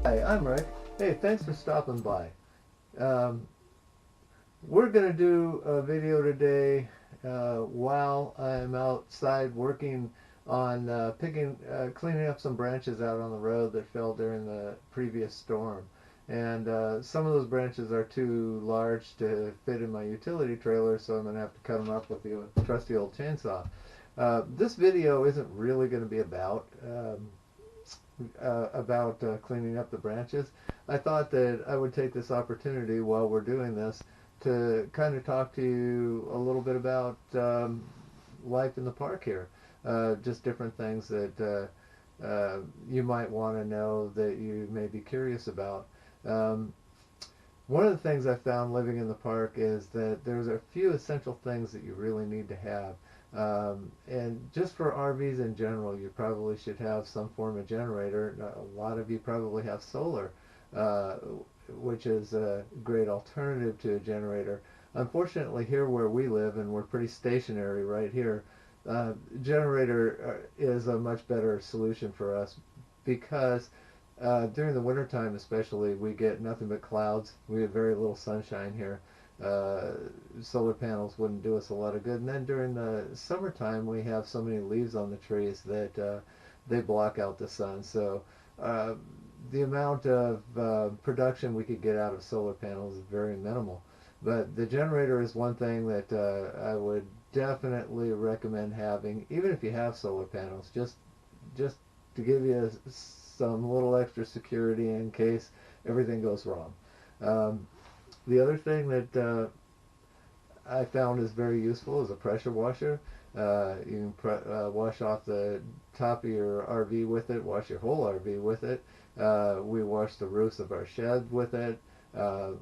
Hi, I'm Rick. Hey, thanks for stopping by. Um, we're going to do a video today while I'm outside working on cleaning up some branches out on the road that fell during the previous storm. And some of those branches are too large to fit in my utility trailer, so I'm going to have to cut them up with the trusty old chainsaw. This video isn't really going to be about cleaning up the branches. I thought that I would take this opportunity while we're doing this to kind of talk to you a little bit about life in the park here. Just different things that you might want to know that you may be curious about. Um, One of the things I found living in the park is that there's a few essential things that you really need to have. And just for RVs in general, you probably should have some form of generator. A lot of you probably have solar, uh, which is a great alternative to a generator. Unfortunately, here where we live, and we're pretty stationary right here, generator is a much better solution for us because during the wintertime especially, we get nothing but clouds. We have very little sunshine here. Uh, Solar panels wouldn't do us a lot of good. And then during the summertime, we have so many leaves on the trees that they block out the sun. So uh, the amount of production we could get out of solar panels is very minimal. But the generator is one thing that I would definitely recommend having, even if you have solar panels, just to give you some little extra security in case everything goes wrong. Um, the other thing that I found is very useful is a pressure washer. You can wash off the top of your RV with it, wash your whole RV with it. We wash the roofs of our shed with it.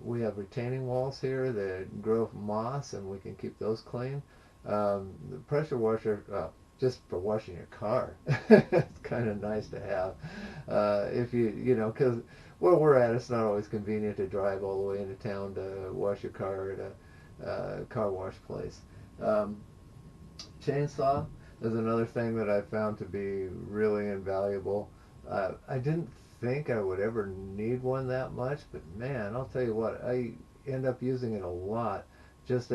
We have retaining walls here that grow moss, and we can keep those clean. The pressure washer, just for washing your car, it's kind of nice to have. If because where we're at, it's not always convenient to drive all the way into town to wash your car at a car wash place. Um, Chainsaw is another thing that I found to be really invaluable. I didn't think I would ever need one that much, but man, I'll tell you what, I end up using it a lot. Just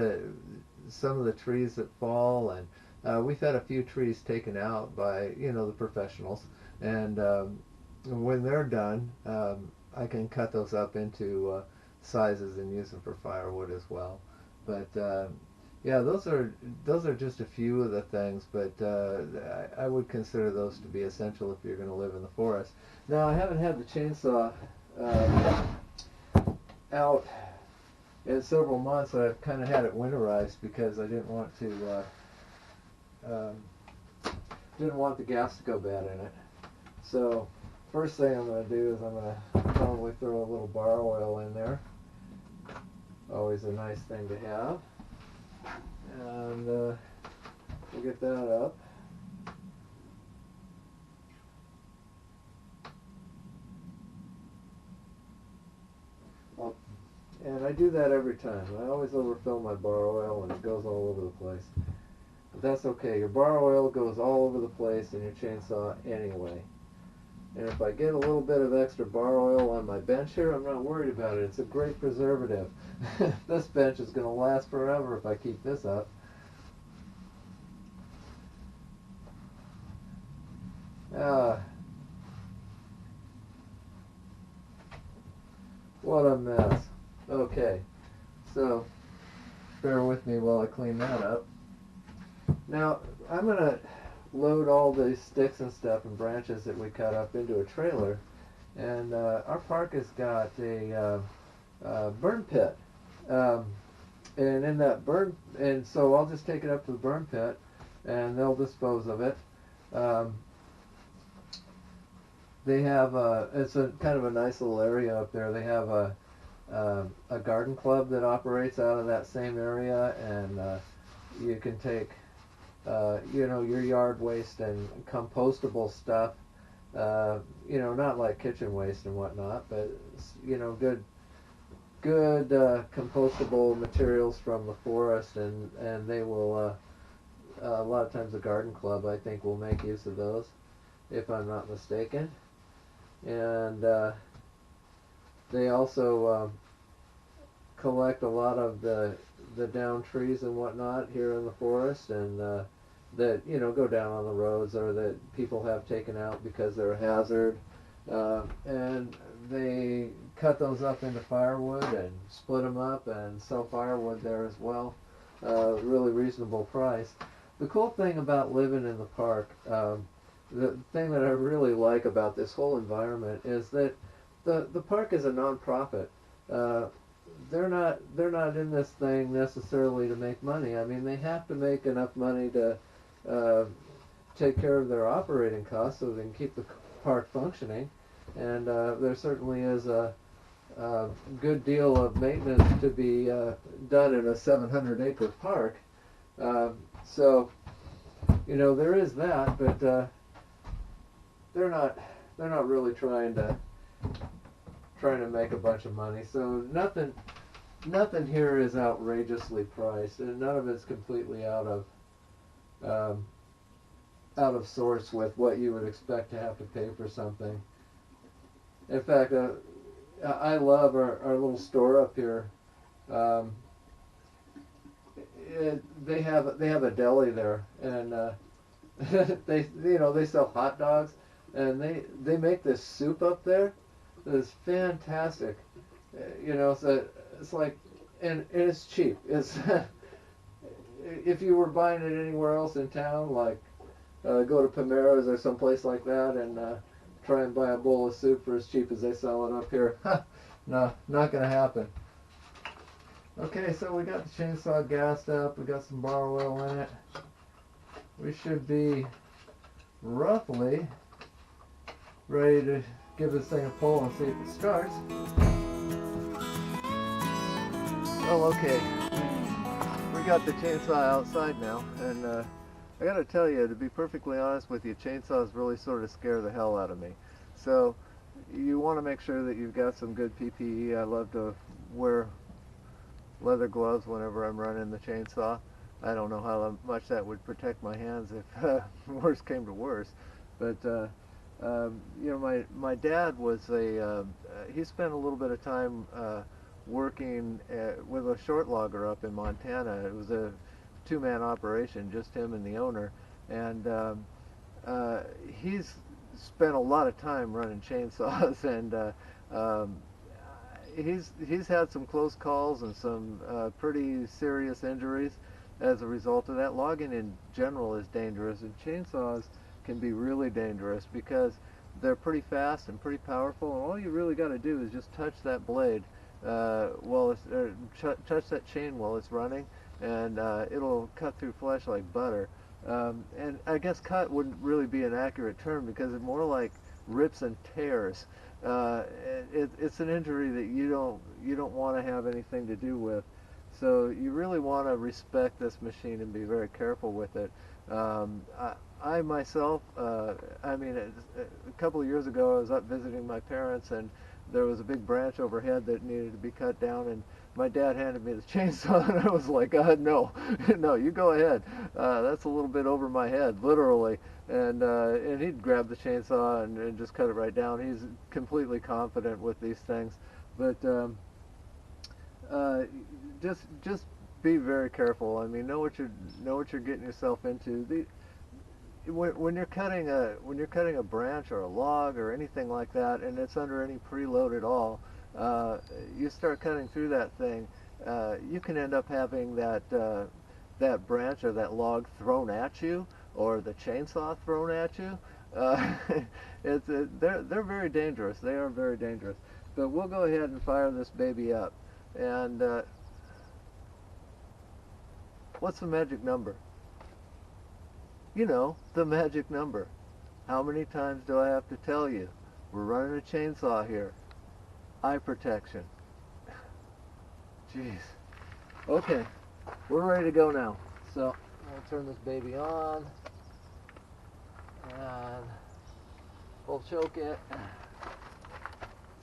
some of the trees that fall, and we've had a few trees taken out by the professionals, and when they're done, I can cut those up into sizes and use them for firewood as well. But yeah, those are just a few of the things, but I would consider those to be essential if you're going to live in the forest. Now, I haven't had the chainsaw uh, out in several months. I've kind of had it winterized because I didn't want the gas to go bad in it. So first thing I'm going to do is I'm going to probably throw a little bar oil in there. Always a nice thing to have. And we'll get that up. And I do that every time. I always overfill my bar oil and it goes all over the place. But that's okay. Your bar oil goes all over the place in your chainsaw anyway. And if I get a little bit of extra bar oil on my bench here, I'm not worried about it. It's a great preservative. This bench is going to last forever if I keep this up. Ah, what a mess. Okay, so bear with me while I clean that up. Now, I'm going to load all these sticks and stuff and branches that we cut up into a trailer. And our park has got a burn pit. And in that and so I'll just take it up to the burn pit and they'll dispose of it. Um, they have it's a kind of a nice little area up there. They have a garden club that operates out of that same area, and you can take your yard waste and compostable stuff, not like kitchen waste and whatnot, but good compostable materials from the forest, and they will A lot of times the garden club, I think, will make use of those, if I'm not mistaken. And they also collect a lot of the down trees and whatnot here in the forest, and that go down on the roads or that people have taken out because they're a hazard. And they cut those up into firewood and split them up and sell firewood there as well. Really reasonable price. The cool thing about living in the park, the thing that I really like about this whole environment is that the park is a non-profit. They're not in this thing necessarily to make money. I mean, they have to make enough money to take care of their operating costs so they can keep the park functioning. And there certainly is a good deal of maintenance to be done in a 700-acre park. So, there is that, but they're not really trying to make a bunch of money. So nothing here is outrageously priced, and none of it's completely out of source with what you would expect to have to pay for something. In fact, I love our little store up here. They have a deli there, and they sell hot dogs, and they make this soup up there that is fantastic. So it's like, and it's cheap. It's if you were buying it anywhere else in town, like go to Pomeroy's or someplace like that, and try and buy a bowl of soup for as cheap as they sell it up here. No, not gonna happen. Okay, so we got the chainsaw gassed up. We got some bar oil in it. We should be roughly ready to give this thing a pull and see if it starts. Well, okay. We got the chainsaw outside now, and I gotta tell you, to be perfectly honest with you, chainsaws really sort of scare the hell out of me. So you want to make sure that you've got some good PPE. I love to wear leather gloves whenever I'm running the chainsaw. I don't know how much that would protect my hands if worst came to worst. But my dad was he spent a little bit of time working with a short logger up in Montana. It was a two-man operation, just him and the owner, and he's spent a lot of time running chainsaws, and he's had some close calls and some pretty serious injuries as a result of that. Logging in general is dangerous, and chainsaws can be really dangerous because they're pretty fast and pretty powerful, and all you really got to do is just touch that blade touch that chain while it's running, and it'll cut through flesh like butter. And I guess cut wouldn't really be an accurate term because it's more like rips and tears. It's an injury that you don't want to have anything to do with. So you really want to respect this machine and be very careful with it. I myself, a couple of years ago I was up visiting my parents, and there was a big branch overhead that needed to be cut down, and my dad handed me the chainsaw, and I was like, no, you go ahead. That's a little bit over my head, literally. And he'd grab the chainsaw and just cut it right down. He's completely confident with these things. But just be very careful. I mean, know what you're getting yourself into. When you're cutting a branch or a log or anything like that, and it's under any preload at all, you start cutting through that thing, you can end up having that branch or that log thrown at you, or the chainsaw thrown at you. They're very dangerous. They are very dangerous. But we'll go ahead and fire this baby up. And what's the magic number? You know, the magic number. How many times do I have to tell you? We're running a chainsaw here. Eye protection. Jeez. Okay, we're ready to go now. So, we'll turn this baby on. And we'll choke it.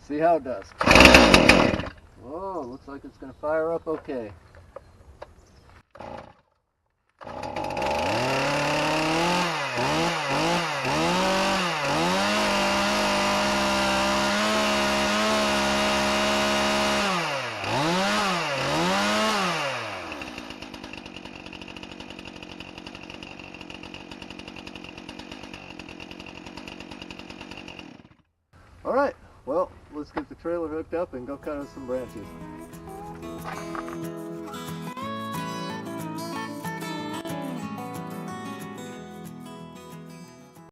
See how it does. Whoa, looks like it's going to fire up okay. All right, well, let's get the trailer hooked up and go cut us some branches.